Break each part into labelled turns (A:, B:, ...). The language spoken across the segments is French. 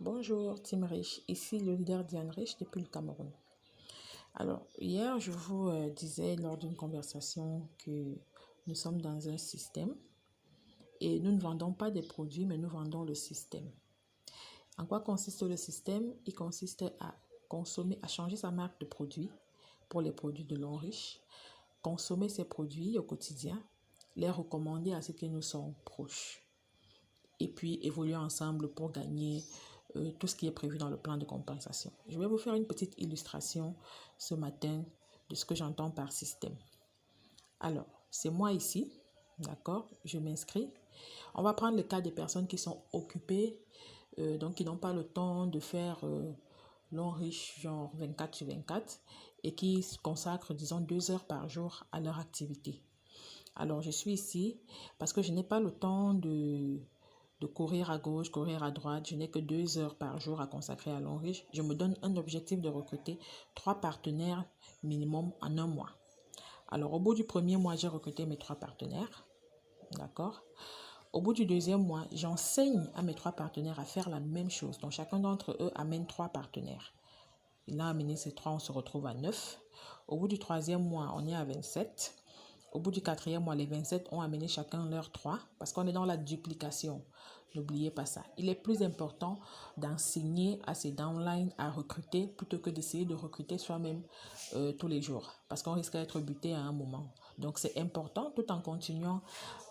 A: Bonjour Team Rich, ici le leader Diane Rich depuis le Cameroun. Alors, hier, je vous disais lors d'une conversation que nous sommes dans un système et nous ne vendons pas des produits, mais nous vendons le système. En quoi consiste le système? Il consiste à consommer, à changer sa marque de produit pour les produits de l'On Riche, consommer ces produits au quotidien, les recommander à ceux qui nous sont proches et puis évoluer ensemble pour gagner tout ce qui est prévu dans le plan de compensation. Je vais vous faire une petite illustration ce matin de ce que j'entends par système. Alors, c'est moi ici, d'accord? Je m'inscris. On va prendre le cas des personnes qui sont occupées, donc qui n'ont pas le temps de faire l'On Riche genre 24 sur 24 et qui consacrent, disons, 2 heures par jour à leur activité. Alors, je suis ici parce que je n'ai pas le temps de courir à gauche, courir à droite. Je n'ai que 2 heures par jour à consacrer à l'On Riche. Je me donne un objectif de recruter 3 partenaires minimum en un mois. Alors, au bout du premier mois, j'ai recruté mes 3 partenaires. D'accord? Au bout du deuxième mois, j'enseigne à mes 3 partenaires à faire la même chose. Donc, chacun d'entre eux amène 3 partenaires. Il a amené ces 3, on se retrouve à 9. Au bout du troisième mois, on est à 27. Au bout du quatrième mois, les 27 ont amené chacun leurs 3 parce qu'on est dans la duplication. N'oubliez pas ça. Il est plus important d'enseigner à ses downlines à recruter plutôt que d'essayer de recruter soi-même tous les jours parce qu'on risque d'être buté à un moment. Donc, c'est important, tout en continuant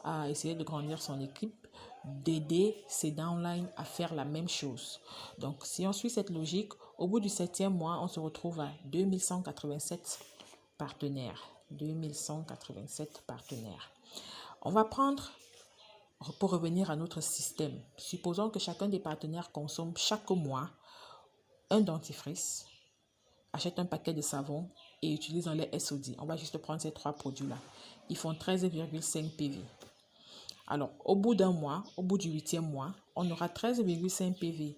A: à essayer de grandir son équipe, d'aider ses downlines à faire la même chose. Donc, si on suit cette logique, au bout du 7e mois, on se retrouve à 2187 partenaires. 2187 partenaires. On va prendre, pour revenir à notre système, supposons que chacun des partenaires consomme chaque mois un dentifrice, achète un paquet de savon et utilise dans les SOD. On va juste prendre ces 3 produits-là. Ils font 13,5 PV. Alors, au bout d'un mois, au bout du 8e mois, on aura 13,5 PV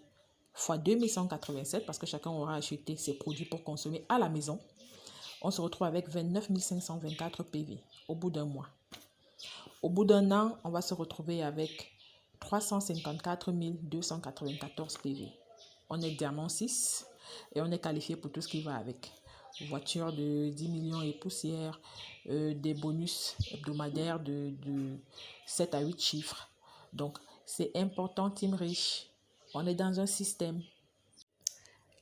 A: fois 2187 parce que chacun aura acheté ses produits pour consommer à la maison. On se retrouve avec 29 524 PV au bout d'un mois. Au bout d'un an, on va se retrouver avec 354 294 PV. On est diamant 6 et on est qualifié pour tout ce qui va avec. Voiture de 10 millions et poussière, des bonus hebdomadaires de 7 à 8 chiffres. Donc, c'est important, Team Rich. On est dans un système.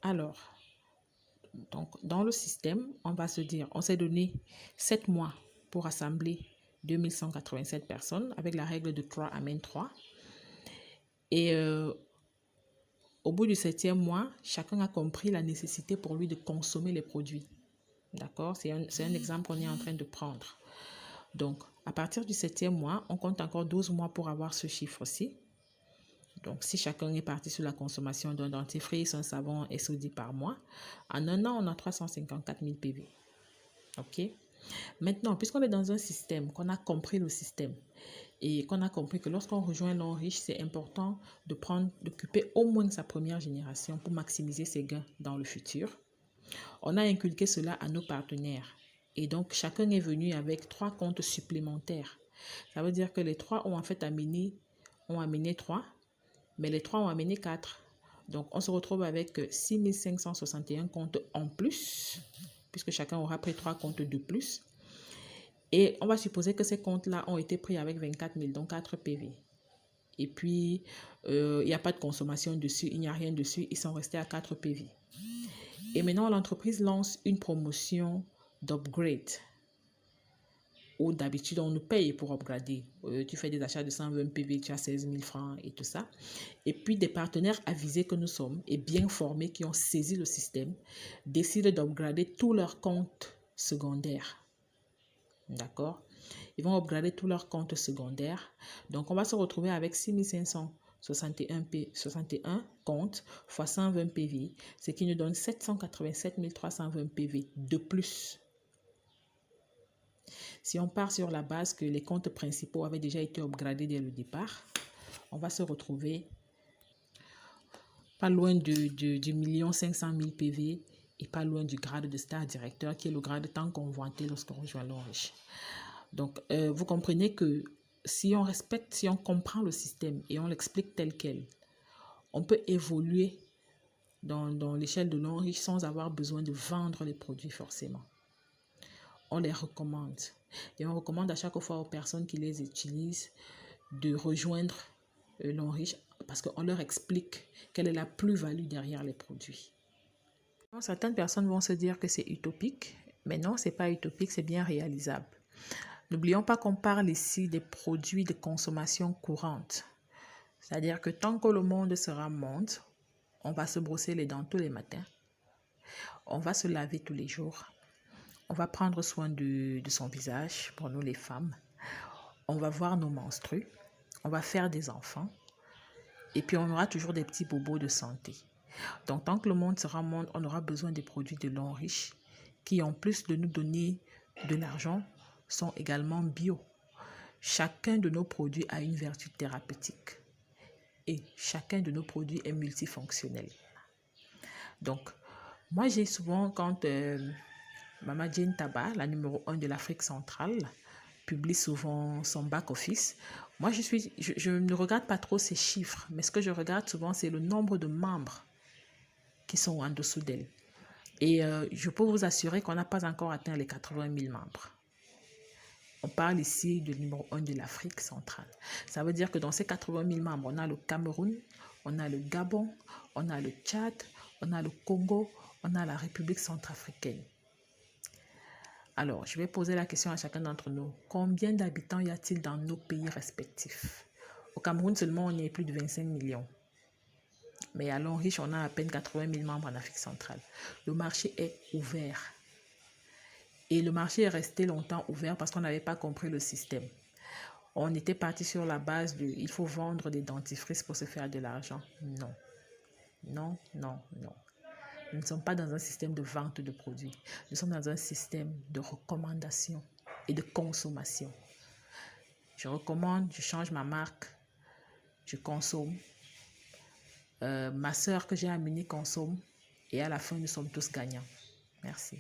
A: Alors, donc, dans le système, on va se dire, on s'est donné 7 mois pour assembler 2187 personnes avec la règle de 3 amène 3. Et au bout du 7e mois, chacun a compris la nécessité pour lui de consommer les produits. D'accord? C'est un exemple qu'on est en train de prendre. Donc, à partir du 7e mois, on compte encore 12 mois pour avoir ce chiffre-ci. Donc, si chacun est parti sur la consommation d'un dentifrice, un savon SOD par mois, en un an, on a 354 000 PV. OK? Maintenant, puisqu'on est dans un système, qu'on a compris le système et qu'on a compris que lorsqu'on rejoint l'On Riche, c'est important d'occuper au moins sa première génération pour maximiser ses gains dans le futur. On a inculqué cela à nos partenaires et donc chacun est venu avec 3 comptes supplémentaires. Ça veut dire que les 3 ont en fait amené 3, mais les 3 ont amené 4. Donc, on se retrouve avec 6 561 comptes en plus, puisque chacun aura pris 3 comptes de plus. Et on va supposer que ces comptes-là ont été pris avec 24 000, donc 4 PV. Et puis, il n'y a pas de consommation dessus, il n'y a rien dessus, ils sont restés à 4 PV. Et maintenant, l'entreprise lance une promotion d'upgrade. Où d'habitude, on nous paye pour upgrader. Tu fais des achats de 120 PV, tu as 16 000 francs et tout ça. Et puis, des partenaires avisés que nous sommes et bien formés qui ont saisi le système décident d'upgrader tous leurs comptes secondaires. D'accord? Ils vont upgrader tous leurs comptes secondaires. Donc, on va se retrouver avec 6 561 comptes fois 120 PV, ce qui nous donne 787 320 PV de plus. Si on part sur la base que les comptes principaux avaient déjà été upgradés dès le départ, on va se retrouver pas loin du 1 500 000 PV et pas loin du grade de star directeur qui est le grade tant convoité lorsqu'on rejoint l'On Riche. Donc, vous comprenez que si on respecte, si on comprend le système et on l'explique tel quel, on peut évoluer dans l'échelle de l'eau riche sans avoir besoin de vendre les produits forcément. On les recommande. Et on recommande à chaque fois aux personnes qui les utilisent de rejoindre l'eau riche parce qu'on leur explique quelle est la plus-value derrière les produits. Certaines personnes vont se dire que c'est utopique, mais non, ce n'est pas utopique, c'est bien réalisable. N'oublions pas qu'on parle ici des produits de consommation courante. C'est-à-dire que tant que le monde sera monde, on va se brosser les dents tous les matins, on va se laver tous les jours, on va prendre soin de son visage pour nous les femmes, on va voir nos menstrues, on va faire des enfants et puis on aura toujours des petits bobos de santé. Donc tant que le monde sera monde, on aura besoin des produits de l'eau riche qui en plus de nous donner de l'argent sont également bio. Chacun de nos produits a une vertu thérapeutique et chacun de nos produits est multifonctionnel. Donc, moi j'ai souvent, quand Mama Jane Taba, la numéro 1 de l'Afrique centrale, publie souvent son back-office, moi je ne regarde pas trop ces chiffres, mais ce que je regarde souvent c'est le nombre de membres qui sont en dessous d'elle. Et je peux vous assurer qu'on n'a pas encore atteint les 80 000 membres. On parle ici du numéro 1 de l'Afrique centrale. Ça veut dire que dans ces 80 000 membres, on a le Cameroun, on a le Gabon, on a le Tchad, on a le Congo, on a la République centrafricaine. Alors, je vais poser la question à chacun d'entre nous. Combien d'habitants y a-t-il dans nos pays respectifs? Au Cameroun seulement, on est plus de 25 millions. Mais à l'eau riche, on a à peine 80 000 membres en Afrique centrale. Le marché est ouvert. Et le marché est resté longtemps ouvert parce qu'on n'avait pas compris le système. On était parti sur la base de il faut vendre des dentifrices pour se faire de l'argent. Non. Non, non, non. Nous ne sommes pas dans un système de vente de produits. Nous sommes dans un système de recommandation et de consommation. Je recommande, je change ma marque, je consomme. Ma sœur que j'ai amenée consomme et à la fin, nous sommes tous gagnants. Merci.